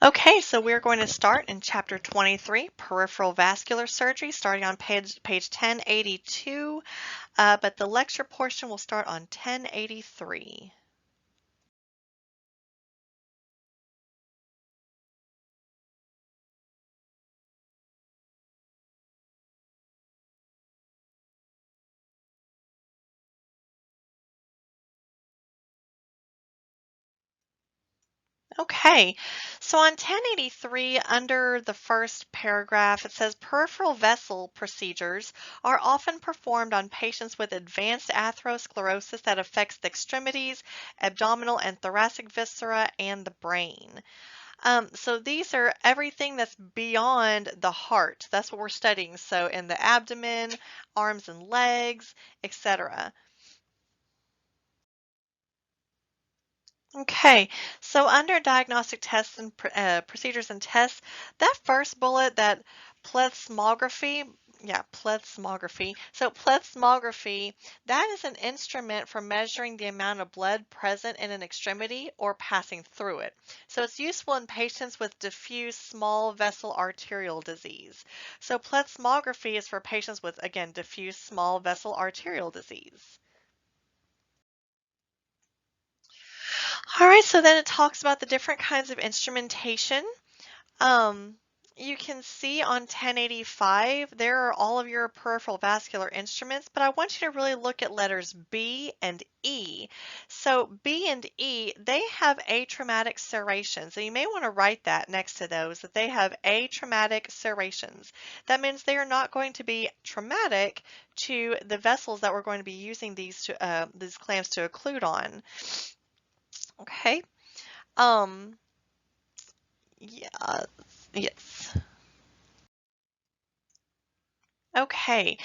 Okay, so we're going to start in chapter 23, Peripheral Vascular Surgery, starting on page 1082, but the lecture portion will start on 1083. Okay, so on 1083, under the first paragraph, it says peripheral vessel procedures are often performed on patients with advanced atherosclerosis that affects the extremities, abdominal and thoracic viscera, and the brain. So these are everything that's beyond the heart. That's what we're studying. So in the abdomen, arms and legs, etc. Okay, so under diagnostic tests and procedures and tests, that first bullet, that plethysmography, yeah, plethysmography. So plethysmography, that is an instrument for measuring the amount of blood present in an extremity or passing through it. So it's useful in patients with diffuse small vessel arterial disease. So plethysmography is for patients with, again, diffuse small vessel arterial disease. All right, so then it talks about the different kinds of instrumentation. Um, you can see on 1085, there are all of your peripheral vascular instruments, but I want you to really look at letters B and E. So B and E, they have atraumatic serrations. And you may want to write that next to those, that they have atraumatic serrations. That means they are not going to be traumatic to the vessels that we're going to be using these clamps to occlude on. Okay. Um, yeah, yes. Okay.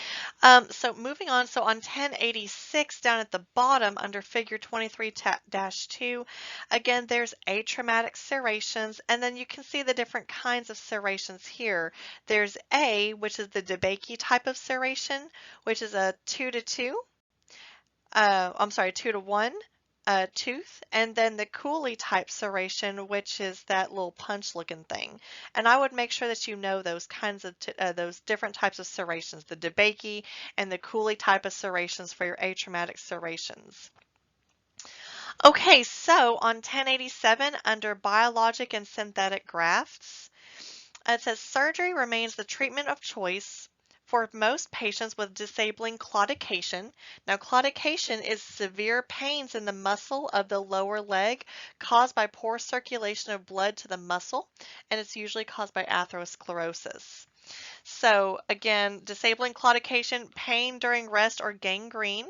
So moving on, so on 1086 down at the bottom under figure 23-2, again, there's atraumatic serrations, and then you can see the different kinds of serrations here. There's A, which is the DeBakey type of serration, which is a 2 to 2. I'm sorry, 2 to 1 tooth, and then the Cooley type serration, which is that little punch looking thing. And I would make sure that you know those kinds of those different types of serrations, the DeBakey and the Cooley type of serrations for your atraumatic serrations. Okay, so on 1087 under biologic and synthetic grafts, it says surgery remains the treatment of choice for most patients with disabling claudication. Now, claudication is severe pains in the muscle of the lower leg caused by poor circulation of blood to the muscle, and it's usually caused by atherosclerosis. So, again, disabling claudication, pain during rest, or gangrene.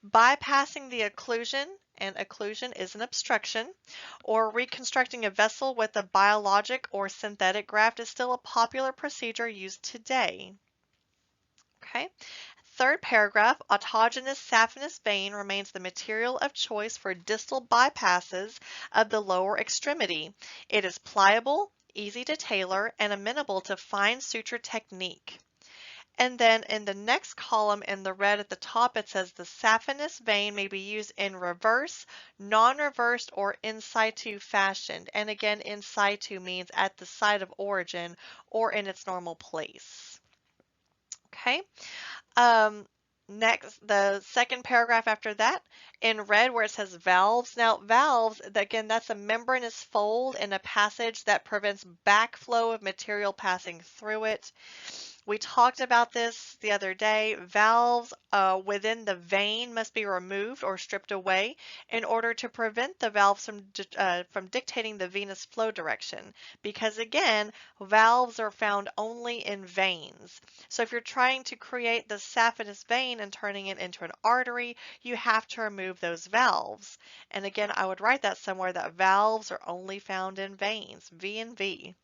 Bypassing the occlusion, and occlusion is an obstruction, or reconstructing a vessel with a biologic or synthetic graft is still a popular procedure used today. Okay. Third paragraph, autogenous saphenous vein remains the material of choice for distal bypasses of the lower extremity. It is pliable, easy to tailor, and amenable to fine suture technique. And then in the next column in the red at the top, it says the saphenous vein may be used in reverse, non-reversed, or in situ fashion. And again, in situ means at the site of origin or in its normal place. Okay. Um, Next, the second paragraph after that, in red where it says valves. Now, valves, again, that's a membranous fold in a passage that prevents backflow of material passing through it. We talked about this the other day. Valves within the vein must be removed or stripped away in order to prevent the valves from dictating the venous flow direction. Because again, valves are found only in veins. So if you're trying to create the saphenous vein and turning it into an artery, you have to remove those valves. And again, I would write that somewhere that valves are only found in veins, V and V.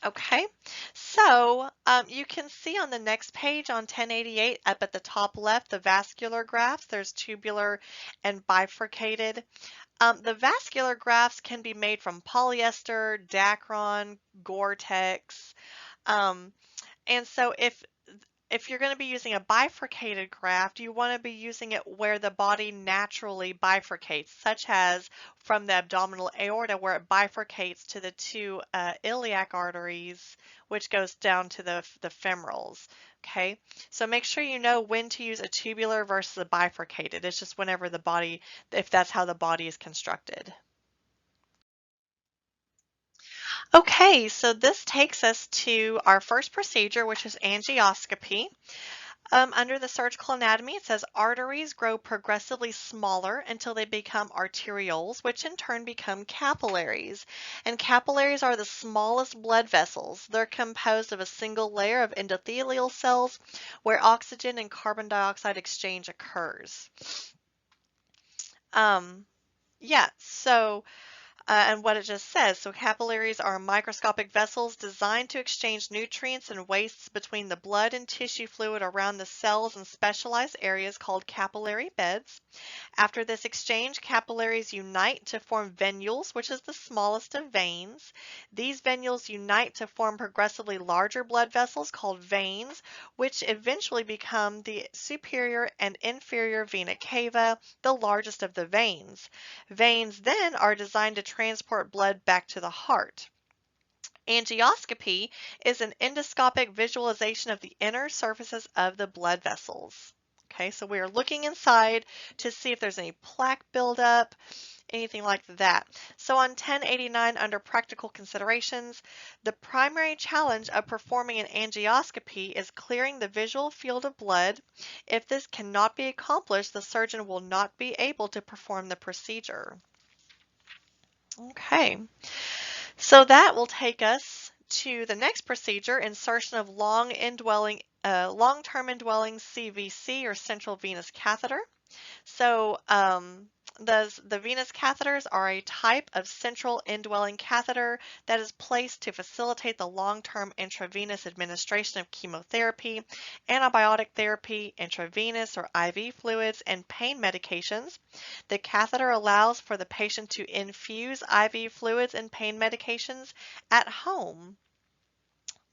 Okay, so you can see on the next page on 1088 up at the top left the vascular grafts. There's tubular and bifurcated. The vascular grafts can be made from polyester, Dacron, Gore-Tex. Um, and so if if you're going to be using a bifurcated graft, you want to be using it where the body naturally bifurcates, such as from the abdominal aorta where it bifurcates to the two iliac arteries, which goes down to the femorals. Okay, so make sure you know when to use a tubular versus a bifurcated. It's just whenever the body, if that's how the body is constructed. Okay, so this takes us to our first procedure, which is angioscopy. Under the surgical anatomy, it says arteries grow progressively smaller until they become arterioles, which in turn become capillaries. And capillaries are the smallest blood vessels. They're composed of a single layer of endothelial cells where oxygen and carbon dioxide exchange occurs. Um, yeah, so and what it just says. So capillaries are microscopic vessels designed to exchange nutrients and wastes between the blood and tissue fluid around the cells in specialized areas called capillary beds. After this exchange, capillaries unite to form venules, which is the smallest of veins. These venules unite to form progressively larger blood vessels called veins, which eventually become the superior and inferior vena cava, the largest of the veins. Veins then are designed to transport blood back to the heart. Angioscopy is an endoscopic visualization of the inner surfaces of the blood vessels. Okay, so we are looking inside to see if there's any plaque buildup, anything like that. So on 1089 under practical considerations, the primary challenge of performing an angioscopy is clearing the visual field of blood. If this cannot be accomplished, the surgeon will not be able to perform the procedure. Okay, so that will take us to the next procedure, insertion of long-term indwelling CVC or central venous catheter. So the venous catheters are a type of central indwelling catheter that is placed to facilitate the long-term intravenous administration of chemotherapy, antibiotic therapy, intravenous or IV fluids, and pain medications. The catheter allows for the patient to infuse IV fluids and pain medications at home.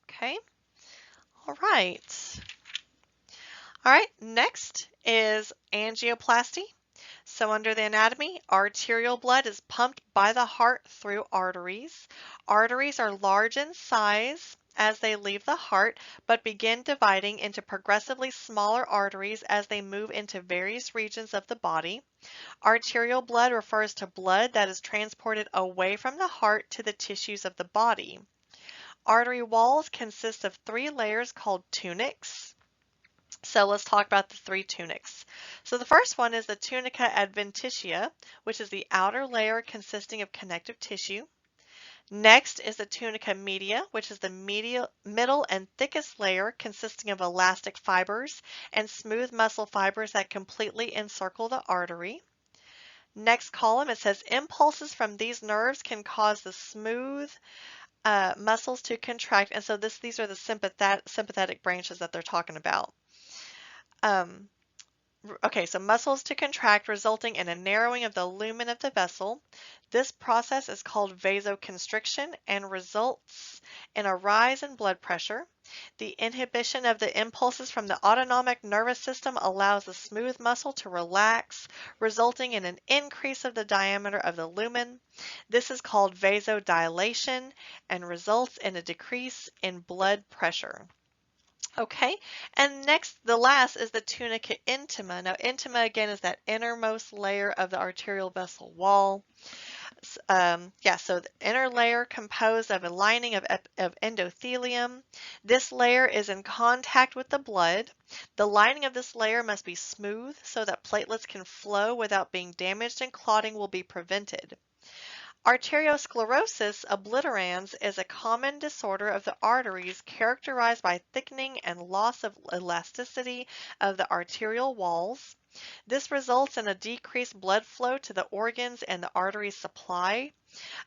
Okay, all right. All right, next is angioplasty. So under the anatomy, arterial blood is pumped by the heart through arteries. Arteries are large in size as they leave the heart, but begin dividing into progressively smaller arteries as they move into various regions of the body. Arterial blood refers to blood that is transported away from the heart to the tissues of the body. Artery walls consist of three layers called tunics. So let's talk about the three tunics. So the first one is the tunica adventitia, which is the outer layer consisting of connective tissue. Next is the tunica media, which is the middle and thickest layer consisting of elastic fibers and smooth muscle fibers that completely encircle the artery. Next column, it says impulses from these nerves can cause the smooth muscles to contract, and so these are the sympathetic branches that they're talking about. Okay, so muscles to contract, resulting in a narrowing of the lumen of the vessel. This process is called vasoconstriction and results in a rise in blood pressure. The inhibition of the impulses from the autonomic nervous system allows the smooth muscle to relax, resulting in an increase of the diameter of the lumen. This is called vasodilation and results in a decrease in blood pressure. Okay, and next, the last is the tunica intima. Now, intima again is that innermost layer of the arterial vessel wall. Yeah, so the inner layer composed of a lining of endothelium. This layer is in contact with the blood. The lining of this layer must be smooth so that platelets can flow without being damaged and clotting will be prevented. Arteriosclerosis obliterans is a common disorder of the arteries characterized by thickening and loss of elasticity of the arterial walls. This results in a decreased blood flow to the organs and the artery supply.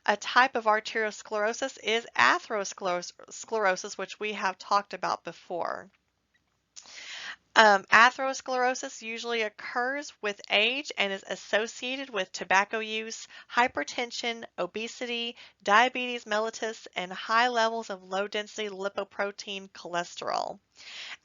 A type of arteriosclerosis is atherosclerosis, which we have talked about before. Atherosclerosis usually occurs with age and is associated with tobacco use, hypertension, obesity, diabetes mellitus, and high levels of low-density lipoprotein cholesterol.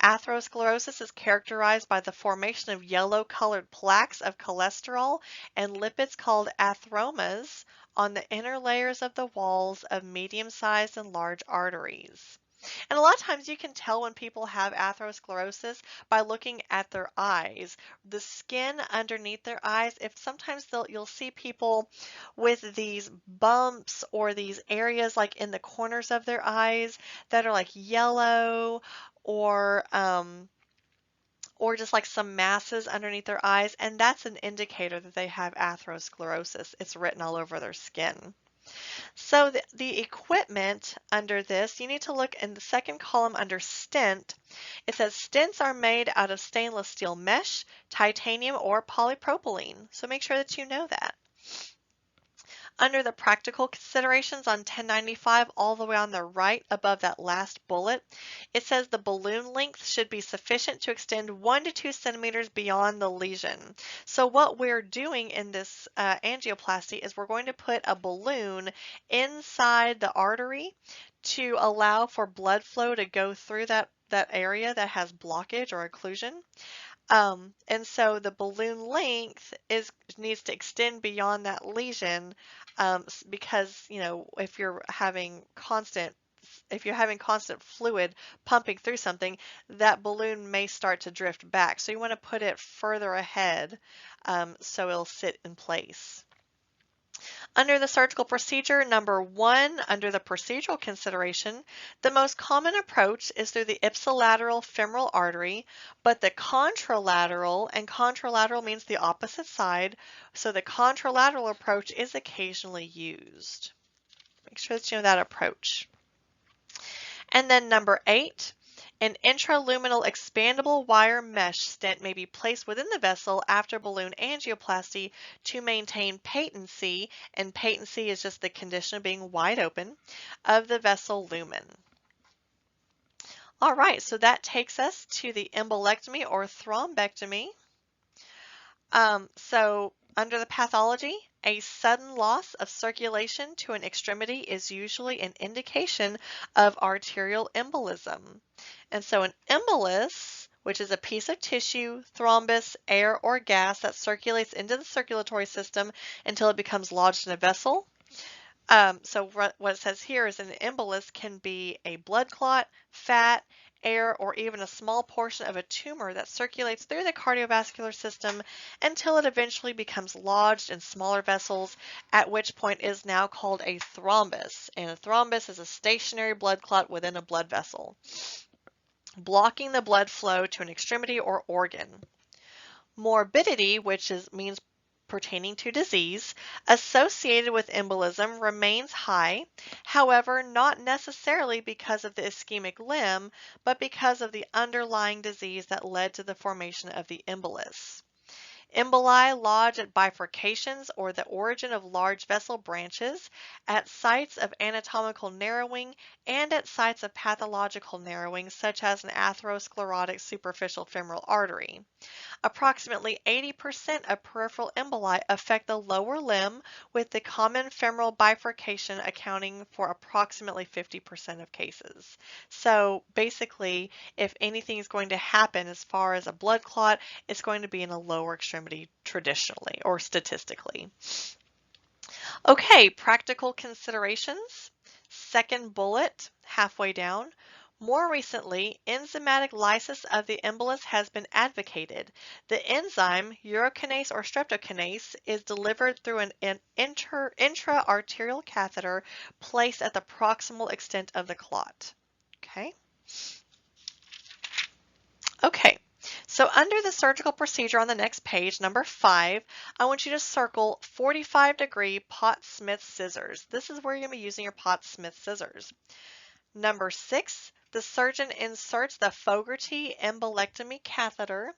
Atherosclerosis is characterized by the formation of yellow-colored plaques of cholesterol and lipids called atheromas on the inner layers of the walls of medium-sized and large arteries. And a lot of times you can tell when people have atherosclerosis by looking at their eyes. The skin underneath their eyes, if sometimes you'll see people with these bumps or these areas like in the corners of their eyes that are like yellow or just like some masses underneath their eyes, and that's an indicator that they have atherosclerosis. It's written all over their skin. So the equipment under this, you need to look in the second column under stent. It says stents are made out of stainless steel mesh, titanium, or polypropylene. So make sure that you know that. Under the practical considerations on 1095, all the way on the right above that last bullet, it says the balloon length should be sufficient to extend 1 to 2 centimeters beyond the lesion. So what we're doing in this angioplasty is we're going to put a balloon inside the artery to allow for blood flow to go through that area that has blockage or occlusion. And so the balloon length needs to extend beyond that lesion because, you know, if you're having constant fluid pumping through something, that balloon may start to drift back. So you want to put it further ahead so it'll sit in place. Under the surgical procedure, number 1, under the procedural consideration, the most common approach is through the ipsilateral femoral artery, but the contralateral, and contralateral means the opposite side, so the contralateral approach is occasionally used. Make sure that you know that approach. And then number 8, an intraluminal expandable wire mesh stent may be placed within the vessel after balloon angioplasty to maintain patency, and patency is just the condition of being wide open, of the vessel lumen. All right, so that takes us to the embolectomy or thrombectomy. So under the pathology, a sudden loss of circulation to an extremity is usually an indication of arterial embolism. And so an embolus, which is a piece of tissue, thrombus, air, or gas that circulates into the circulatory system until it becomes lodged in a vessel. So what it says here is an embolus can be a blood clot, fat, air, or even a small portion of a tumor that circulates through the cardiovascular system until it eventually becomes lodged in smaller vessels, at which point it is now called a thrombus. And a thrombus is a stationary blood clot within a blood vessel, blocking the blood flow to an extremity or organ. Morbidity, which means pertaining to disease, associated with embolism remains high, however, not necessarily because of the ischemic limb, but because of the underlying disease that led to the formation of the embolus. Emboli lodge at bifurcations or the origin of large vessel branches, at sites of anatomical narrowing, and at sites of pathological narrowing, such as an atherosclerotic superficial femoral artery. Approximately 80% of peripheral emboli affect the lower limb, with the common femoral bifurcation accounting for approximately 50% of cases. So basically, if anything is going to happen as far as a blood clot, it's going to be in a lower extremity traditionally or statistically. Okay, practical considerations. Second bullet, halfway down. More recently, enzymatic lysis of the embolus has been advocated. The enzyme, urokinase or streptokinase, is delivered through an intra-arterial catheter placed at the proximal extent of the clot. Okay. So under the surgical procedure on the next page, number 5, I want you to circle 45-degree Potts-Smith scissors. This is where you're going to be using your Potts-Smith scissors. Number 6, the surgeon inserts the Fogarty embolectomy catheter.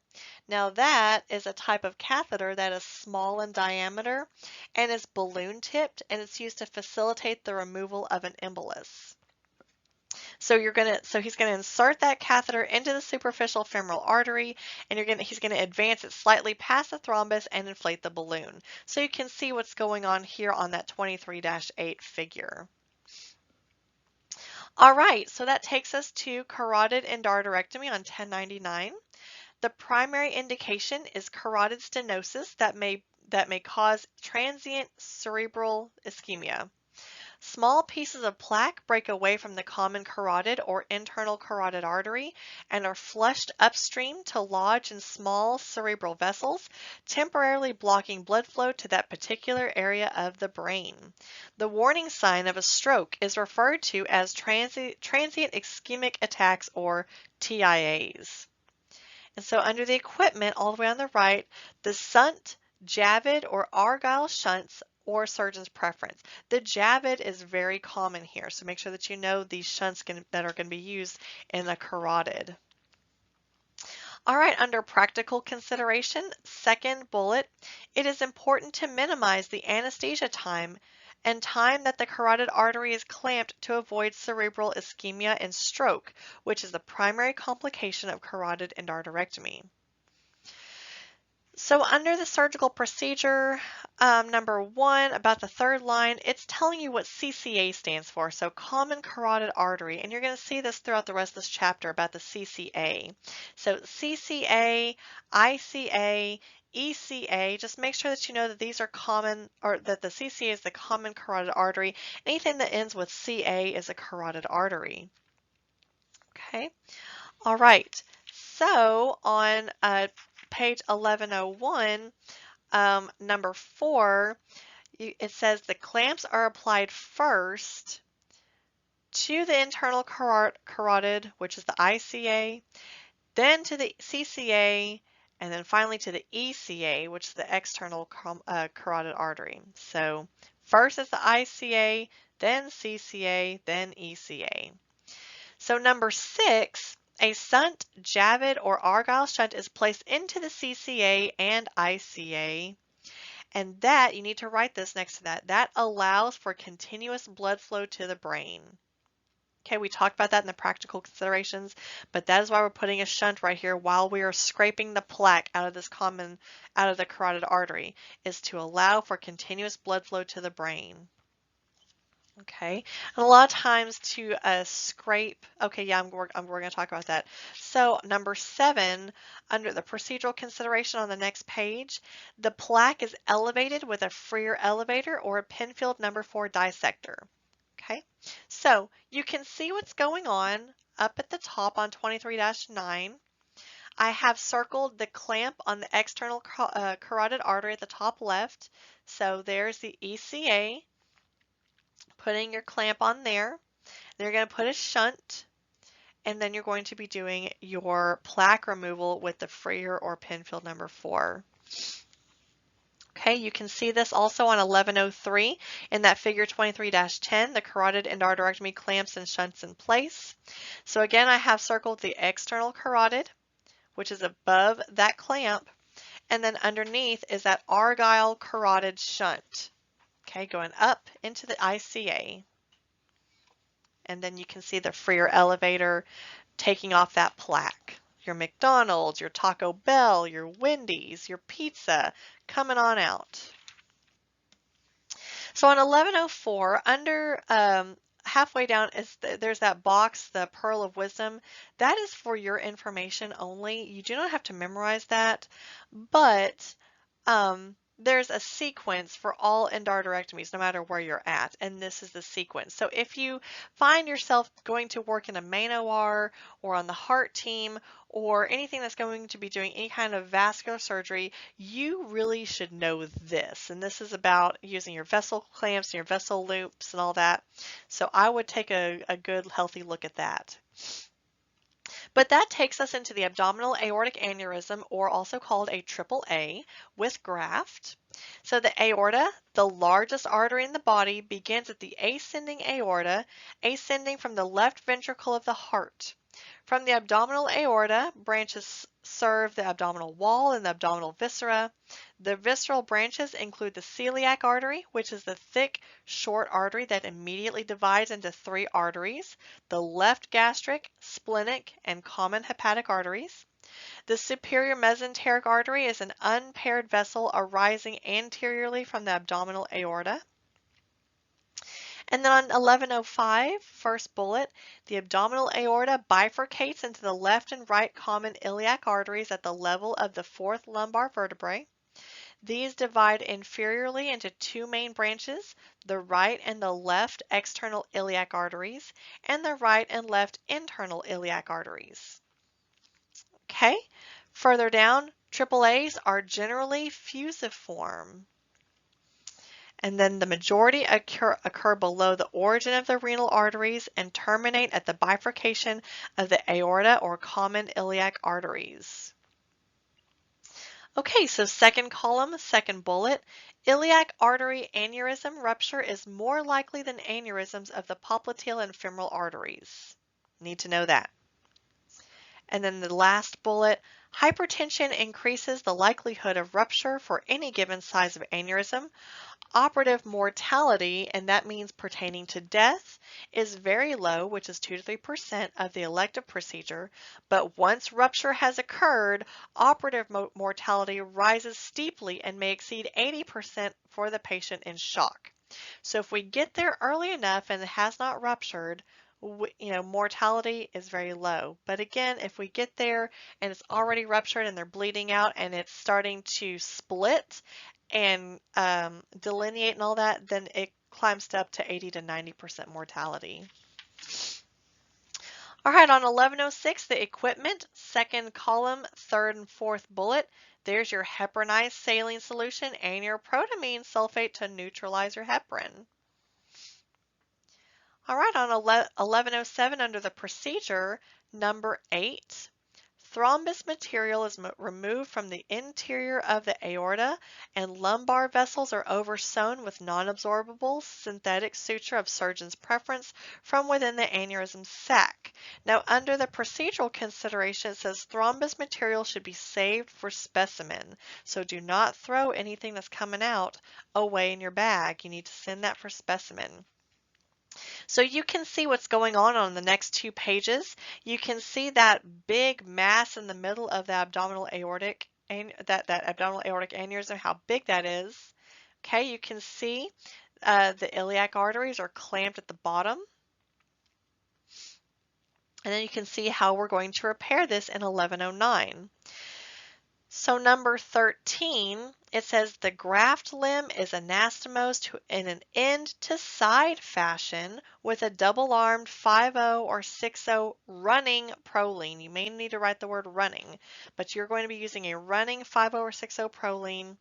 Now that is a type of catheter that is small in diameter and is balloon tipped, and it's used to facilitate the removal of an embolus. So he's gonna insert that catheter into the superficial femoral artery, and he's gonna advance it slightly past the thrombus and inflate the balloon. So you can see what's going on here on that 23-8 figure. All right, so that takes us to carotid endarterectomy on 1099. The primary indication is carotid stenosis that may cause transient cerebral ischemia. Small pieces of plaque break away from the common carotid or internal carotid artery and are flushed upstream to lodge in small cerebral vessels, temporarily blocking blood flow to that particular area of the brain. The warning sign of a stroke is referred to as transient ischemic attacks, or TIAs. And so under the equipment, all the way on the right, the Sunt, Javid, or Argyle shunts, or surgeon's preference. The Javid is very common here, so make sure that you know these shunts that are going to be used in a carotid. All right, under practical consideration, second bullet, it is important to minimize the anesthesia time and time that the carotid artery is clamped to avoid cerebral ischemia and stroke, which is the primary complication of carotid endarterectomy. So under the surgical procedure, number 1, about the third line, it's telling you what CCA stands for, so common carotid artery, and you're going to see this throughout the rest of this chapter about the CCA. So CCA, ICA, ECA, just make sure that you know that these are common, or that the CCA is the common carotid artery. Anything that ends with CA is a carotid artery. Okay, all right. So on page 1101, number 4, it says the clamps are applied first to the internal carotid, which is the ICA, then to the CCA, and then finally to the ECA, which is the external carotid artery. So first is the ICA, then CCA, then ECA. So number 6, a Sunt, Javid, or Argyle shunt is placed into the CCA and ICA, and that, you need to write this next to that, that allows for continuous blood flow to the brain. Okay, we talked about that in the practical considerations, but that is why we're putting a shunt right here while we are scraping the plaque out of the carotid artery, is to allow for continuous blood flow to the brain. Okay, and a lot of times to scrape, okay, yeah, we're going to talk about that. So number 7, under the procedural consideration on the next page, the plaque is elevated with a Freer elevator or a Penfield number 4 dissector. Okay, so you can see what's going on up at the top on 23-9. I have circled the clamp on the external carotid artery at the top left. So there's the ECA. Putting your clamp on there. Then you're going to put a shunt, and then you're going to be doing your plaque removal with the Freer or Penfield number 4. Okay, you can see this also on 1103 in that figure 23-10, the carotid endarterectomy clamps and shunts in place. So again, I have circled the external carotid, which is above that clamp, and then underneath is that Argyle carotid shunt. Okay, going up into the ICA. And then you can see the Freer elevator taking off that plaque. Your McDonald's, your Taco Bell, your Wendy's, your pizza coming on out. So on 1104, under halfway down, there's that box, the Pearl of Wisdom. That is for your information only. You do not have to memorize that, but there's a sequence for all endarterectomies, no matter where you're at, and this is the sequence. So if you find yourself going to work in a main OR or on the heart team or anything that's going to be doing any kind of vascular surgery, you really should know this. And this is about using your vessel clamps and your vessel loops and all that. So I would take a good, healthy look at that. But that takes us into the abdominal aortic aneurysm, or also called a triple A, with graft. So the aorta, the largest artery in the body, begins at the ascending aorta, ascending from the left ventricle of the heart. From the abdominal aorta, branches serve the abdominal wall and the abdominal viscera. The visceral branches include the celiac artery, which is the thick, short artery that immediately divides into three arteries, the left gastric, splenic, and common hepatic arteries. The superior mesenteric artery is an unpaired vessel arising anteriorly from the abdominal aorta. And then on 1105, first bullet, the abdominal aorta bifurcates into the left and right common iliac arteries at the level of the fourth lumbar vertebrae. These divide inferiorly into two main branches, the right and the left external iliac arteries, and the right and left internal iliac arteries. Okay, further down, AAAs are generally fusiform. And then the majority occur below the origin of the renal arteries and terminate at the bifurcation of the aorta or common iliac arteries. Okay, so second column, second bullet, iliac artery aneurysm rupture is more likely than aneurysms of the popliteal and femoral arteries. Need to know that. And then the last bullet, hypertension increases the likelihood of rupture for any given size of aneurysm. Operative mortality, and that means pertaining to death, is very low, which is 2 to 3% of the elective procedure, but once rupture has occurred, operative mortality rises steeply and may exceed 80% for the patient in shock. So if we get there early enough and it has not ruptured, mortality is very low. But again, if we get there and it's already ruptured and they're bleeding out and it's starting to split and delineate and all that, then it climbs up to 80 to 90% mortality. All right, on 1106, the equipment, second column, third and fourth bullet, there's your heparinized saline solution and your protamine sulfate to neutralize your heparin. All right, on 1107 under the procedure, number 8, thrombus material is removed from the interior of the aorta and lumbar vessels are oversewn with non-absorbable synthetic suture of surgeon's preference from within the aneurysm sac. Now under the procedural consideration, it says thrombus material should be saved for specimen. So do not throw anything that's coming out away in your bag. You need to send that for specimen. So you can see what's going on the next two pages. You can see that big mass in the middle of the abdominal aortic and that abdominal aortic aneurysm, how big that is. Okay, you can see the iliac arteries are clamped at the bottom. And then you can see how we're going to repair this in 1109. So number 13, it says the graft limb is anastomosed in an end to side fashion with a double-armed 5-0 or 6-0 running proline. You may need to write the word running, but you're going to be using a running 5-0 or 6-0 proline.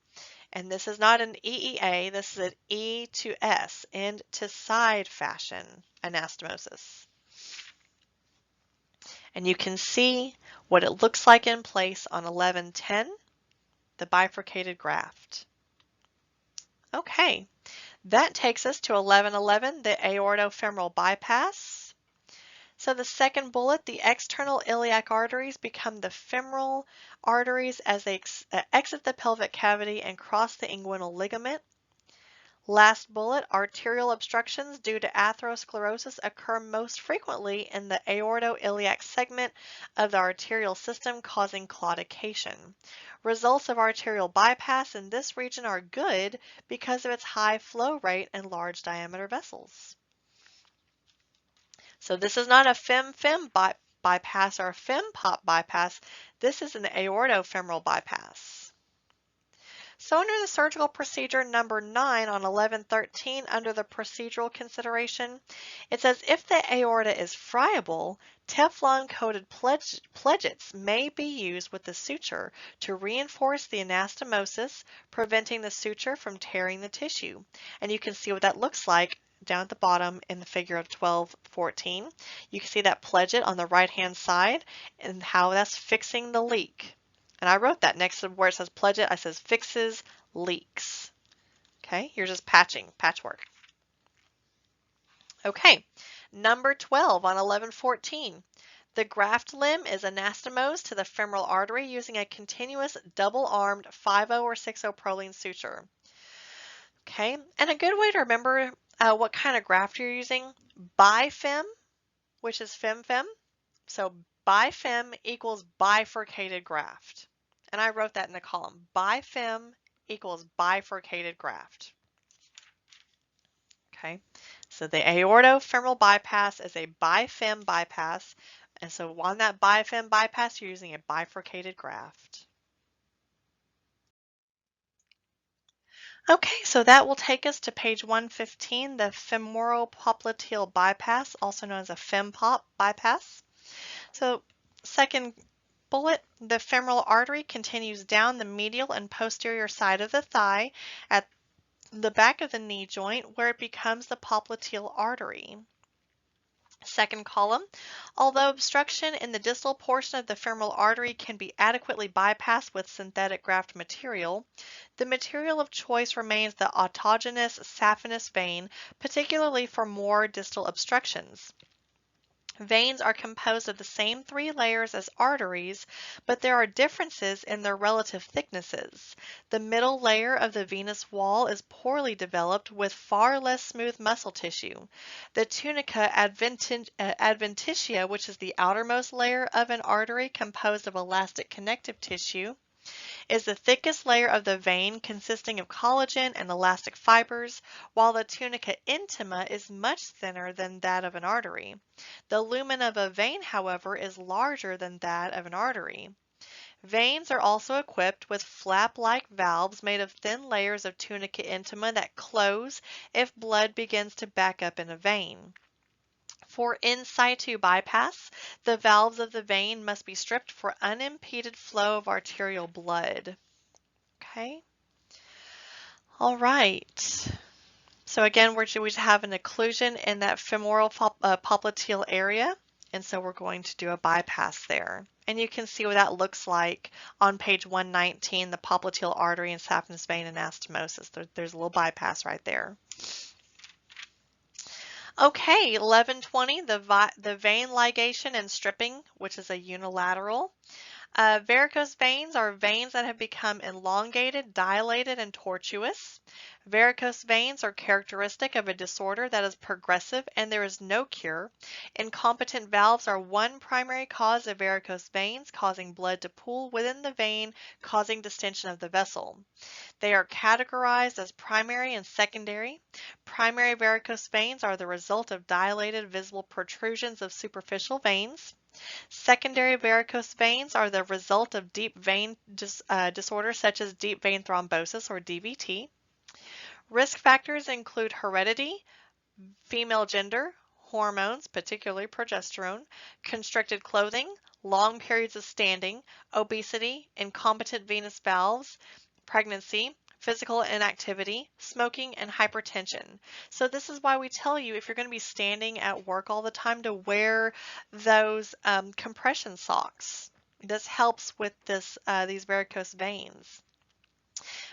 And this is not an EEA, this is an E to S, end to side fashion anastomosis. And you can see what it looks like in place on 1110, the bifurcated graft. Okay, that takes us to 1111, the aortofemoral bypass. So the second bullet, the external iliac arteries become the femoral arteries as they exit the pelvic cavity and cross the inguinal ligament. Last bullet, arterial obstructions due to atherosclerosis occur most frequently in the aortoiliac segment of the arterial system, causing claudication. Results of arterial bypass in this region are good because of its high flow rate and large diameter vessels. So this is not a fem-fem bypass or a fem-pop bypass. This is an aortofemoral bypass. So under the surgical procedure number 9 on 1113 under the procedural consideration, it says if the aorta is friable, Teflon coated pledgets may be used with the suture to reinforce the anastomosis, preventing the suture from tearing the tissue. And you can see what that looks like down at the bottom in the figure of 1214. You can see that pledget on the right hand side and how that's fixing the leak. And I wrote that next to where it says pledget, I says fixes leaks. Okay, you're just patchwork. Okay, number 12 on 1114. The graft limb is anastomosed to the femoral artery using a continuous double-armed 5-0 or 6-0 Prolene suture. Okay, and a good way to remember what kind of graft you're using, bifem, which is fem-fem. So bifem equals bifurcated graft. And I wrote that in the column. Bifem equals bifurcated graft. Okay, so the aortofemoral bypass is a bifem bypass. And so on that bifem bypass, you're using a bifurcated graft. Okay, so that will take us to page 115, the femoral popliteal bypass, also known as a FemPop bypass. So second bullet, the femoral artery continues down the medial and posterior side of the thigh at the back of the knee joint where it becomes the popliteal artery. Second column, although obstruction in the distal portion of the femoral artery can be adequately bypassed with synthetic graft material, the material of choice remains the autogenous saphenous vein, particularly for more distal obstructions. Veins are composed of the same 3 layers as arteries, but there are differences in their relative thicknesses. The middle layer of the venous wall is poorly developed with far less smooth muscle tissue. The tunica adventitia, which is the outermost layer of an artery composed of elastic connective tissue, is the thickest layer of the vein consisting of collagen and elastic fibers, while the tunica intima is much thinner than that of an artery. The lumen of a vein, however, is larger than that of an artery. Veins are also equipped with flap-like valves made of thin layers of tunica intima that close if blood begins to back up in a vein. For in situ bypass, the valves of the vein must be stripped for unimpeded flow of arterial blood. Okay. All right. So again, we have an occlusion in that femoral popliteal area, and so we're going to do a bypass there. And you can see what that looks like on page 119, the popliteal artery and saphenous vein anastomosis. There's a little bypass right there. Okay, 1120, the vein ligation and stripping, which is a unilateral. Varicose veins are veins that have become elongated, dilated, and tortuous. Varicose veins are characteristic of a disorder that is progressive and there is no cure. Incompetent valves are one primary cause of varicose veins, causing blood to pool within the vein, causing distension of the vessel. They are categorized as primary and secondary. Primary varicose veins are the result of dilated visible protrusions of superficial veins. Secondary varicose veins are the result of deep vein disorders such as deep vein thrombosis or DVT. Risk factors include heredity, female gender, hormones, particularly progesterone, constricted clothing, long periods of standing, obesity, incompetent venous valves, pregnancy, physical inactivity, smoking, and hypertension. So this is why we tell you if you're going to be standing at work all the time to wear those compression socks. This helps with these varicose veins.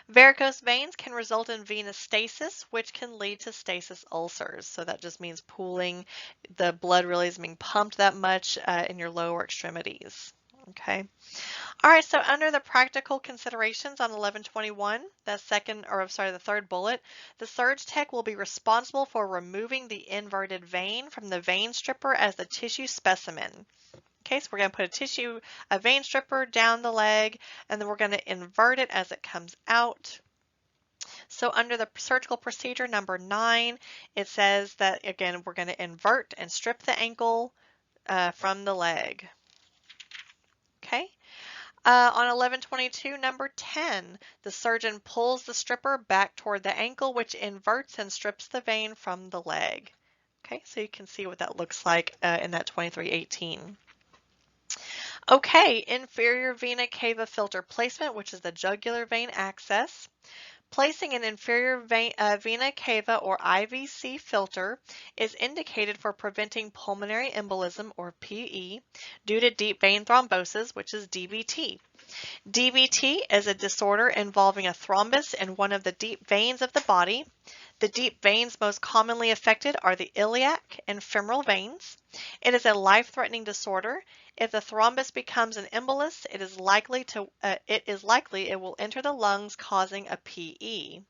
Varicose veins can result in venous stasis, which can lead to stasis ulcers. So that just means pooling. The blood really isn't being pumped that much in your lower extremities. Okay. All right, so under the practical considerations on 1121, the third bullet, the surge tech will be responsible for removing the inverted vein from the vein stripper as the tissue specimen. Okay, so we're going to put a vein stripper down the leg, and then we're going to invert it as it comes out. So under the surgical procedure number 9, it says that, again, we're going to invert and strip the ankle from the leg. Okay. On 1122, number 10, the surgeon pulls the stripper back toward the ankle, which inverts and strips the vein from the leg. Okay, so you can see what that looks like in that 2318. Okay, inferior vena cava filter placement, which is the jugular vein access. Placing an inferior vena cava or IVC filter is indicated for preventing pulmonary embolism or PE due to deep vein thrombosis, which is DVT. DVT is a disorder involving a thrombus in one of the deep veins of the body. The deep veins most commonly affected are the iliac and femoral veins. It is a life-threatening disorder. If the thrombus becomes an embolus, it will enter the lungs, causing a PE.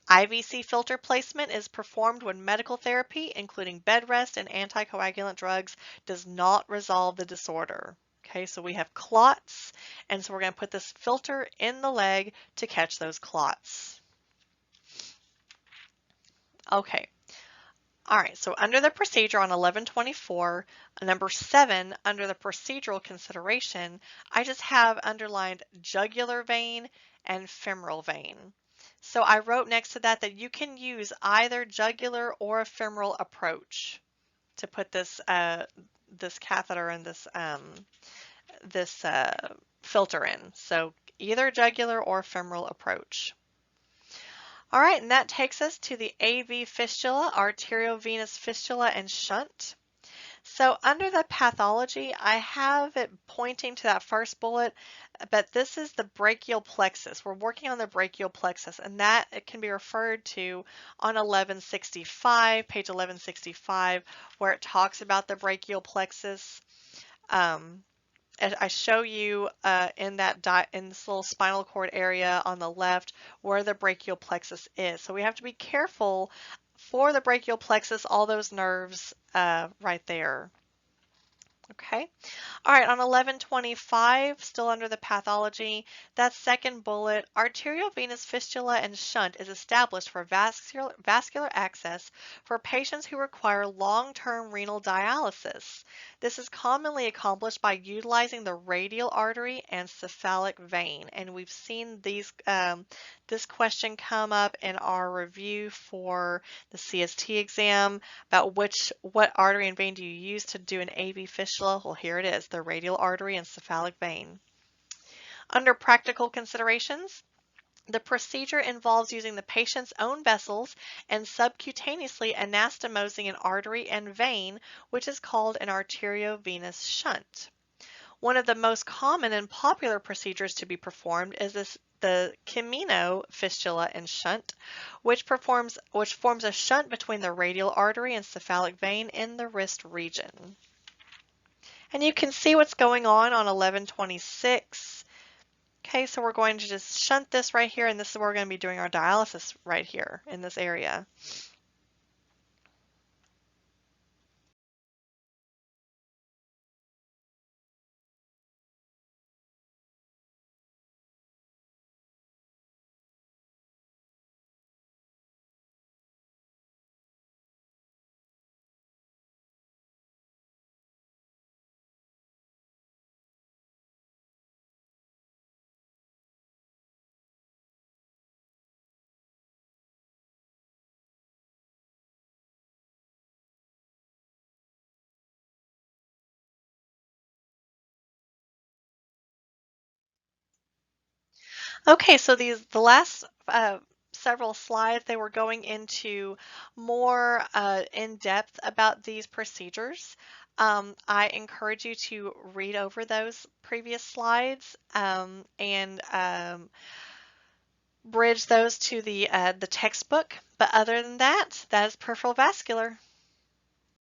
IVC filter placement is performed when medical therapy, including bed rest and anticoagulant drugs, does not resolve the disorder. Okay, so we have clots, and so we're going to put this filter in the leg to catch those clots. Okay, all right, so under the procedure on 1124, number 7, under the procedural consideration, I just have underlined jugular vein and femoral vein. So I wrote next to that you can use either jugular or a femoral approach to put this this catheter and this filter in. So either jugular or femoral approach. All right, and that takes us to the AV fistula, arteriovenous fistula, and shunt. So under the pathology, I have it pointing to that first bullet, but this is the brachial plexus. We're working on the brachial plexus, and that it can be referred to on 1165, page 1165, where it talks about the brachial plexus. I show you in this little spinal cord area on the left where the brachial plexus is. So we have to be careful for the brachial plexus, all those nerves right there. Okay. All right, on 1125, still under the pathology, that second bullet, arteriovenous fistula and shunt is established for vascular access for patients who require long-term renal dialysis. This is commonly accomplished by utilizing the radial artery and cephalic vein, and we've seen this question come up in our review for the CST exam about what artery and vein do you use to do an AV fistula. Well, here it is, the radial artery and cephalic vein. Under practical considerations, the procedure involves using the patient's own vessels and subcutaneously anastomosing an artery and vein, which is called an arteriovenous shunt. One of the most common and popular procedures to be performed is the Camino fistula and shunt, which forms a shunt between the radial artery and cephalic vein in the wrist region. And you can see what's going on 1126. Okay, so we're going to just shunt this right here, and this is where we're going to be doing our dialysis right here in this area. Okay, so the last several slides, they were going into more in depth about these procedures. I encourage you to read over those previous slides and bridge those to the textbook. But other than that, that is peripheral vascular.